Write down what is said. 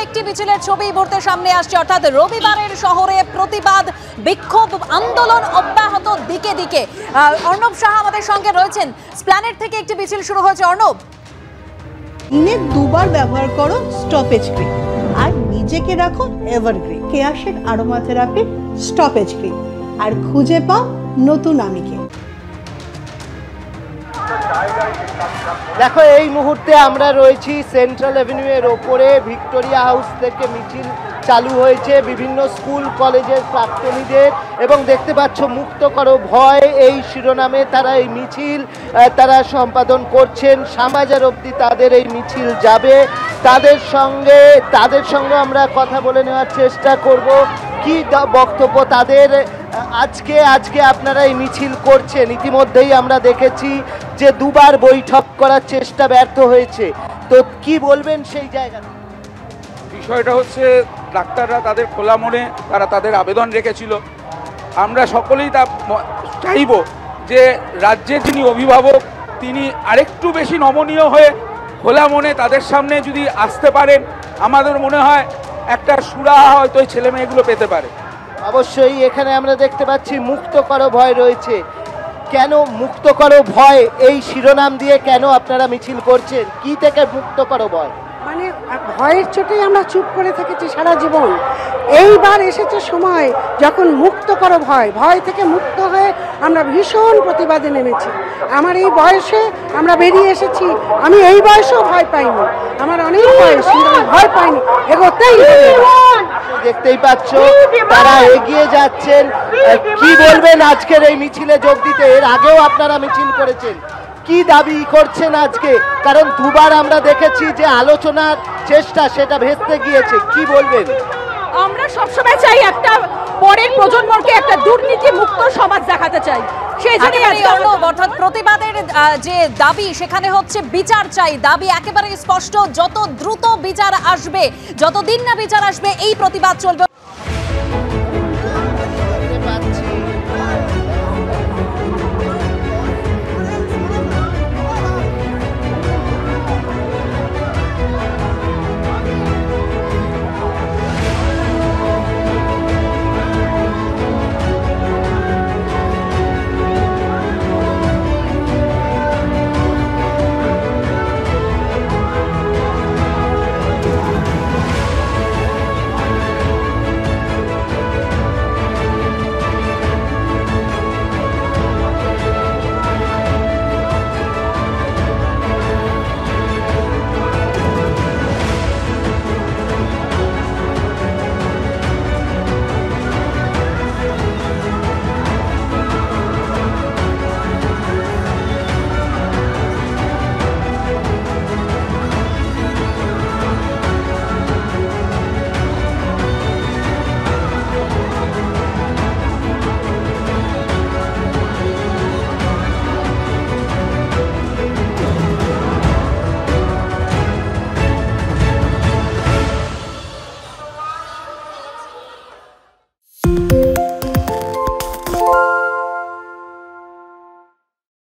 একটি মিছিলের ছবি মুহূর্তে সামনে আসছে, অর্থাৎ রবিবারের শহরে প্রতিবাদ বিক্ষোভ আন্দোলন অব্যাহত দিকে দিকে। অর্ণব সাহা আমাদের সঙ্গে রয়েছেন। স্প্ল্যানেড থেকে একটি মিছিল শুরু হয়েছে। অর্ণব, দিনে দুবার ব্যবহার করো স্টপেজ ক্রিম আর নিজেকে রাখো evergreen. কেয়াশেড aroma therapy stoppage cream আর খুঁজে পাও নতুন আমিকে। দেখো, এই মুহূর্তে আমরা রয়েছি সেন্ট্রাল এভিনিউ এর ওপরে। ভিক্টোরিয়া হাউস থেকে মিছিল চালু হয়েছে বিভিন্ন স্কুল কলেজের প্রাক্তনীদের, এবং দেখতে পাচ্ছ মুক্ত করো ভয় এই শিরোনামে তারা এই মিছিল তারা সম্পাদন করছেন। শ্যামবাজার অবধি তাদের এই মিছিল যাবে। তাদের সঙ্গে আমরা কথা বলে নেওয়ার চেষ্টা করব কি বক্তব্য তাদের। আজকে আপনারা এই মিছিল করছেন, ইতিমধ্যেই আমরা দেখেছি যে দুবার বৈঠক করার চেষ্টা ব্যর্থ হয়েছে, তো কি বলবেন সেই জায়গায়? বিষয়টা হচ্ছে ডাক্তাররা তাদের খোলা মনে তারা তাদের আবেদন রেখেছিল। আমরা সকলেই তা চাইব যে রাজ্যের যিনি অভিভাবক তিনি আরেকটু বেশি নমনীয় হয়ে খোলা মনে তাদের সামনে যদি আসতে পারেন, আমাদের মনে হয় একটা সুরাহা হয়তো এই ছেলে মেয়েগুলো পেতে পারে। অবশ্যই এখানে আমরা দেখতে পাচ্ছি মুক্ত করো ভয় রয়েছে। কেন মুক্ত করো ভয় এই শিরোনাম দিয়ে কেন আপনারা মিছিল করছেন? কি থেকে মুক্ত করো ভয়? মানে ভয়ের চোটেই আমরা চুপ করে থেকেছি সারা জীবন। এইবার এসেছে সময় যখন মুক্ত করো ভয়, ভয় থেকে মুক্ত হয়ে আমরা ভীষণ প্রতিবাদে নেমেছি। আমার এই বয়সে আমরা বেরিয়ে এসেছি, আমি এই বয়সেও ভয় পাইনি, আমার অনেক বয়স কিন্তু আমি ভয় পাইনি, এগোতেই। দেখতেই পাচ্ছ তারা এগিয়ে যাচ্ছেন। কি বলবেন আজকের এই মিছিলে যোগ দিতে? এর আগেও আপনারা মিছিল করেছেন, কি দাবি করছেন আজকে? কারণ দুবার আমরা দেখেছি যে আলোচনার চেষ্টা সেটা ভেস্তে গিয়েছে, কি বলবেন? আমরা সবসময় চাই একটা পরের প্রজন্মকে একটা দুর্নীতি মুক্ত সমাজ দেখাতে চাই। সেই জন্য অর্থাৎ প্রতিবাদের যে দাবি সেখানে হচ্ছে বিচার চাই। দাবি একেবারে স্পষ্ট, যত দ্রুত বিচার আসবে, যতদিন না বিচার আসবে এই প্রতিবাদ চলবে।